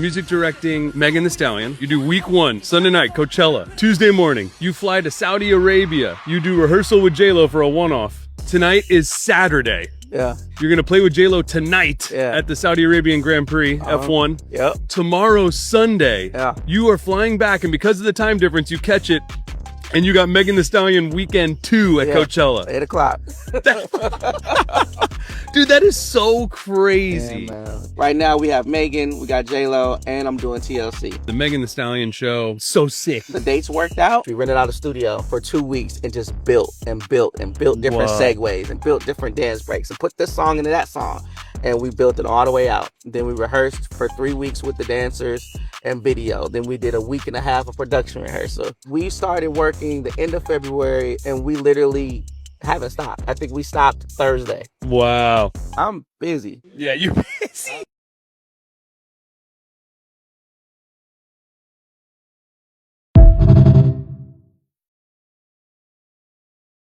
Music directing Megan Thee Stallion. You do week 1, Sunday night, Coachella. Tuesday morning, you fly to Saudi Arabia. You do rehearsal with J-Lo for a one-off. Tonight is Saturday. Yeah. You're gonna play with J-Lo tonight at the Saudi Arabian Grand Prix, F1. Yep. Tomorrow, Sunday, you are flying back, and because of the time difference, you catch it, and you got Megan Thee Stallion weekend 2 at Coachella. 8 o'clock. Dude, that is so crazy. Yeah, man. Right now we have Megan, we got J-Lo, and I'm doing TLC. The Megan Thee Stallion show, so sick. The dates worked out. We rented out a studio for 2 weeks and just built different segues and built different dance breaks and put this song into that song. And we built it all the way out. Then we rehearsed for 3 weeks with the dancers and video. Then we did a week and a half of production rehearsal. We started working the end of February and we literally haven't stopped. I think we stopped Thursday. Wow. I'm busy. Yeah, you're busy.